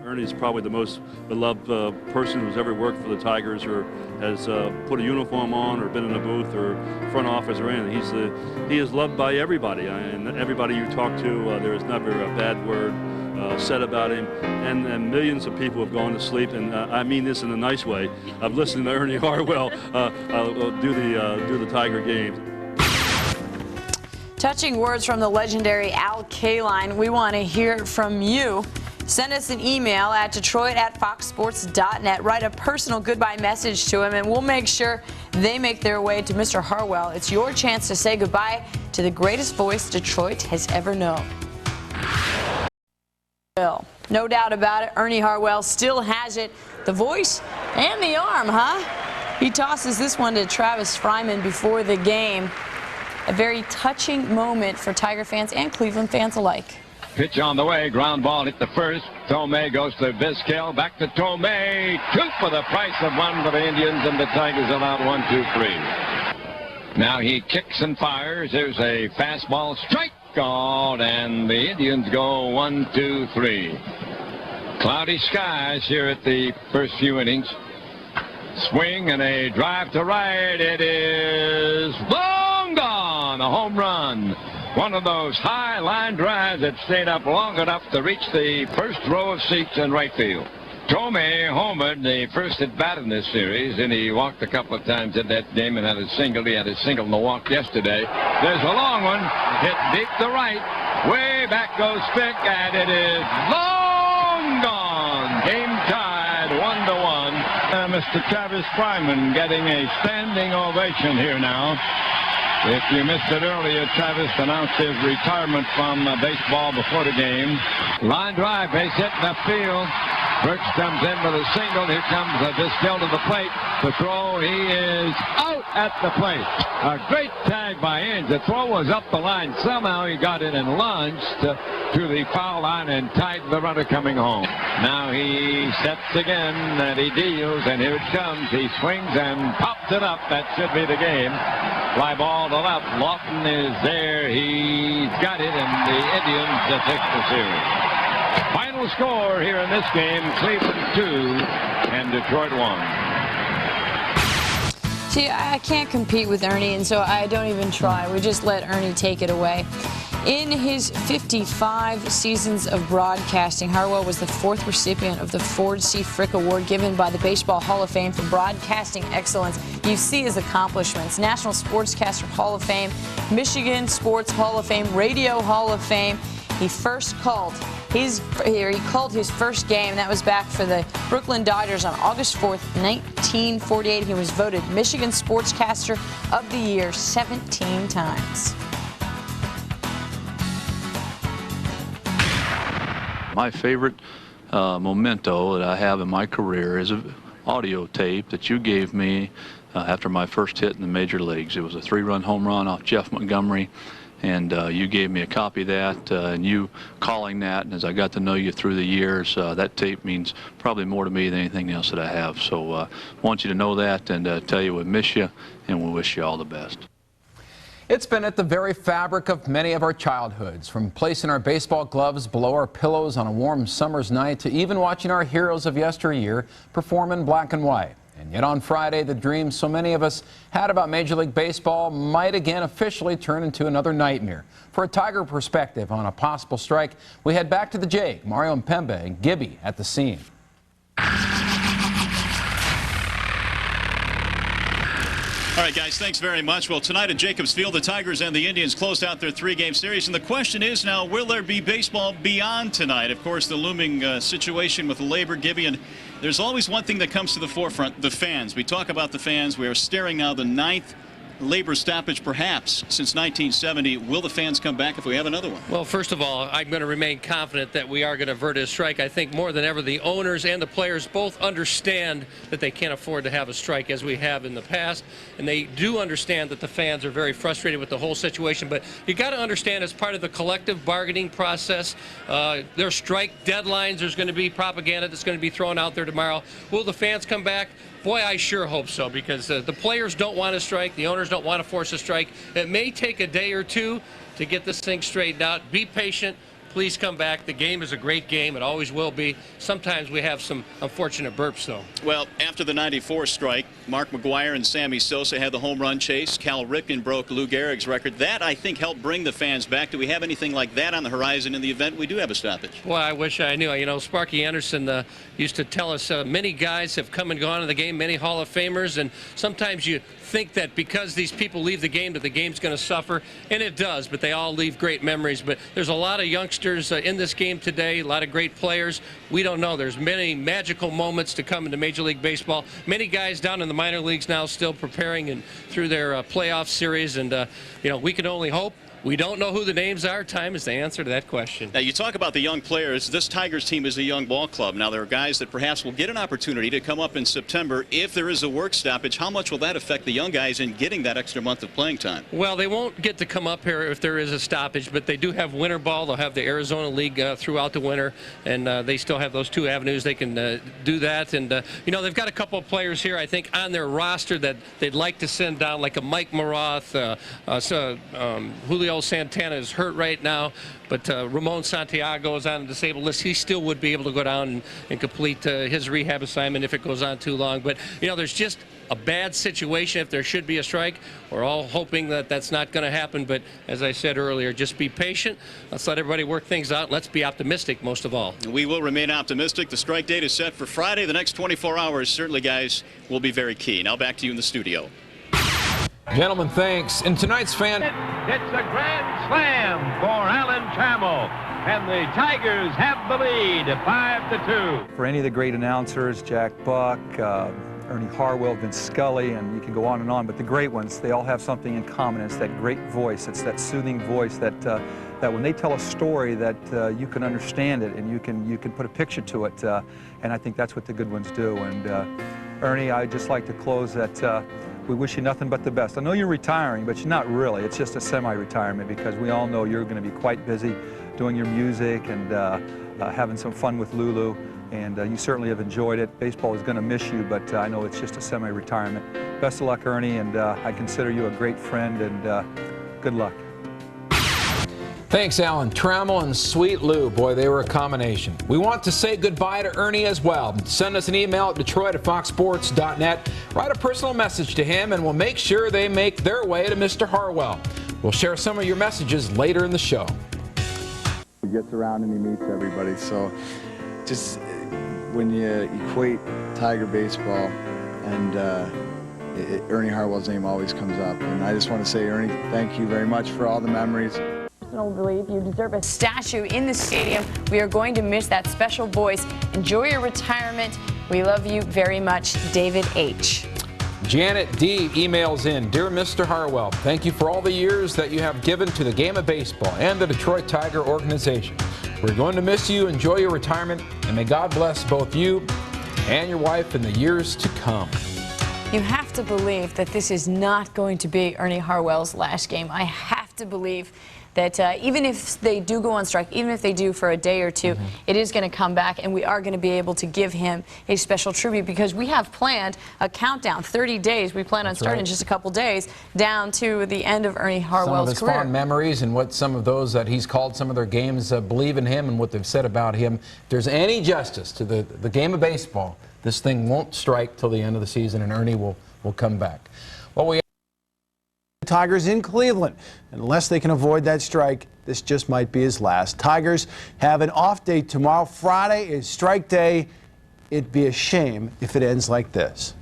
Ernie's probably the most beloved person who's ever worked for the Tigers or has put a uniform on or been in a booth or front office or anything. He is loved by everybody, and everybody you talk to, there is never a bad word said about him, and millions of people have gone to sleep, and I mean this in a nice way. I've listened to Ernie Harwell do the Tiger games. Touching words from the legendary Al Kaline. We want to hear from you. Send us an email at detroit@foxsports.net. Write a personal goodbye message to him, and we'll make sure they make their way to Mr. Harwell. It's your chance to say goodbye to the greatest voice Detroit has ever known. No doubt about it, Ernie Harwell still has it. The voice and the arm, huh? He tosses this one to Travis Fryman before the game. A very touching moment for Tiger fans and Cleveland fans alike. Pitch on the way, ground ball hit the first. Tomei goes to Vizquel, back to Tomei. Two for the price of one for the Indians, and the Tigers allowed 1, 2, 3. Now he kicks and fires. There's a fastball strike called, and the Indians go 1, 2, 3. Cloudy skies here at the first few innings. Swing and a drive to right. It is long gone. A home run. One of those high line drives that stayed up long enough to reach the first row of seats in right field. Tomei homered the first at bat in this series, and he walked a couple of times in that game and had a single. He had a single in the walk yesterday. There's a long one. Hit deep to right. Way back goes Fick, and it is long gone. Game tied 1-1. Mr. Travis Fryman getting a standing ovation here now. If you missed it earlier, Travis announced his retirement from baseball before the game. Line drive, base hit in the field. Burks comes in with a single. Here comes Vizquel to the plate. The throw, he is out at the plate. A great tag by Inge. The throw was up the line. Somehow he got it and launched to the foul line and tied the runner coming home. Now he sets again, and he deals, and here it comes. He swings and pops it up. That should be the game. Fly ball to left. Lawton is there. He's got it, and the Indians have fixed the series. Final score here in this game, Cleveland 2 and Detroit 1. See, I can't compete with Ernie, and so I don't even try. We just let Ernie take it away. In his 55 seasons of broadcasting, Harwell was the 4th recipient of the Ford C. Frick Award given by the Baseball Hall of Fame for broadcasting excellence. You see his accomplishments: National Sportscaster Hall of Fame, Michigan Sports Hall of Fame, Radio Hall of Fame. He called his first game. That was back for the Brooklyn Dodgers on August 4th, 1948. He was voted Michigan Sportscaster of the Year 17 times. My favorite memento that I have in my career is an audio tape that you gave me after my first hit in the major leagues. It was a 3-run home run off Jeff Montgomery. And you gave me a copy of that, and you calling that, and as I got to know you through the years, that tape means probably more to me than anything else that I have. So I want you to know that and tell you we miss you, and we wish you all the best. It's been at the very fabric of many of our childhoods, from placing our baseball gloves below our pillows on a warm summer's night to even watching our heroes of yesteryear perform in black and white. And yet on Friday, the dreams so many of us had about Major League Baseball might again officially turn into another nightmare. For a Tiger perspective on a possible strike, we head back to the Jake, Mario Mpemba and Gibby at the scene. All right, guys, thanks very much. Well, tonight at Jacobs Field, the Tigers and the Indians closed out their 3-game series. And the question is now, will there be baseball beyond tonight? Of course, the looming situation with labor, Gibby, and there's always one thing that comes to the forefront, the fans. We talk about the fans. We are staring now the 9th labor stoppage perhaps since 1970. Will the fans come back if we have another one? Well, first of all, I'm going to remain confident that we are going to avert a strike. I think more than ever the owners and the players both understand that they can't afford to have a strike as we have in the past, and they do understand that the fans are very frustrated with the whole situation. But you got to understand, as part of the collective bargaining process, there are strike deadlines. There's going to be propaganda that's going to be thrown out there tomorrow. Will the fans come back? Boy, I sure hope so, because the players don't want to strike. The owners don't want to force a strike. It may take a day or two to get this thing straightened out. Be patient. please come back. The game is a great game. It always will be. Sometimes we have some unfortunate burps, though. Well, after the '94 strike, Mark McGuire and Sammy Sosa had the home run chase. Cal Ripken broke Lou Gehrig's record. That, I think, helped bring the fans back. Do we have anything like that on the horizon in the event we do have a stoppage? Well, I wish I knew. You know, Sparky Anderson used to tell us many guys have come and gone in the game, many Hall of Famers, and sometimes you think that because these people leave the game that the game's going to suffer, and it does, but they all leave great memories. But there's a lot of youngsters in this game today, a lot of great players. We don't know. There's many magical moments to come into Major League Baseball. Many guys down in the minor leagues now still preparing and through their playoff series, and you know, we can only hope. We don't know who the names are. Time is the answer to that question. Now, you talk about the young players. This Tigers team is a young ball club. Now, there are guys that perhaps will get an opportunity to come up in September. If there is a work stoppage, how much will that affect the young guys in getting that extra month of playing time? Well, they won't get to come up here if there is a stoppage, but they do have winter ball. They'll have the Arizona League throughout the winter, and they still have those two avenues. They can do that. And, you know, they've got a couple of players here, I think, on their roster that they'd like to send down, like a Mike Maroth, Julio Santana is hurt right now, but Ramon Santiago is on the disabled list. He still would be able to go down and complete his rehab assignment if it goes on too long. But, you know, there's just a bad situation if there should be a strike. We're all hoping that that's not going to happen. But as I said earlier, just be patient. Let's let everybody work things out. Let's be optimistic most of all. We will remain optimistic. The strike date is set for Friday. The next 24 hours, certainly, guys, will be very key. Now back to you in the studio. Gentlemen, thanks. And tonight's fan... It's a grand slam for Alan Trammell, and the Tigers have the lead 5-2. For any of the great announcers, Jack Buck, Ernie Harwell, Vince Scully, and you can go on and on, but the great ones, they all have something in common. It's that great voice. It's that soothing voice that that when they tell a story that you can understand it and you can put a picture to it, and I think that's what the good ones do. And Ernie, I'd just like to close that we wish you nothing but the best. I know you're retiring, but you're not really. It's just a semi-retirement because we all know you're going to be quite busy doing your music and having some fun with Lulu, and you certainly have enjoyed it. Baseball is going to miss you, but I know it's just a semi-retirement. Best of luck, Ernie, and I consider you a great friend, and good luck. Thanks, Alan Trammell and Sweet Lou. Boy, they were a combination. We want to say goodbye to Ernie as well. Send us an email at detroit@foxsports.net. Write a personal message to him, and we'll make sure they make their way to Mr. Harwell. We'll share some of your messages later in the show. He gets around and he meets everybody. So just when you equate Tiger baseball and Ernie Harwell's name always comes up. And I just want to say, Ernie, thank you very much for all the memories. I believe you deserve a statue in the stadium. We are going to miss that special voice. Enjoy your retirement. We love you very much, David H. Janet D. emails in, Dear Mr. Harwell, thank you for all the years that you have given to the game of baseball and the Detroit Tiger organization. We're going to miss you. Enjoy your retirement, and may God bless both you and your wife in the years to come. You have to believe that this is not going to be Ernie Harwell's last game. I have to believe that even if they do go on strike, even if they do for a day or two, it is going to come back, and we are going to be able to give him a special tribute because we have planned a countdown, 30 days. We plan on starting in just a couple days down to the end of Ernie Harwell's some of his career. Fond memories and what some of those that he's called some of their games believe in him and what they've said about him. If there's any justice to the game of baseball, this thing won't strike till the end of the season, and Ernie will come back. Well, we Tigers in Cleveland. Unless they can avoid that strike, this just might be his last. Tigers have an off day tomorrow. Friday is strike day. It'd be a shame if it ends like this.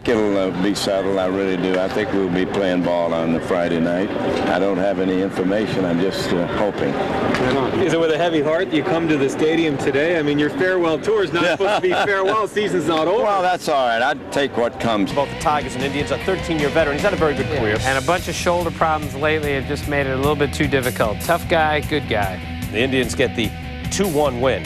It'll be settled, I really do. I think we'll be playing ball on the Friday night. I don't have any information. I'm just hoping. Is it with a heavy heart that you come to the stadium today? I mean, your farewell tour is not supposed to be farewell. Season's not over. Well, that's all right. I'd take what comes. Both the Tigers and Indians, a 13-year veteran. He's had a very good career. And a bunch of shoulder problems lately have just made it a little bit too difficult. Tough guy, good guy. The Indians get the 2-1 win.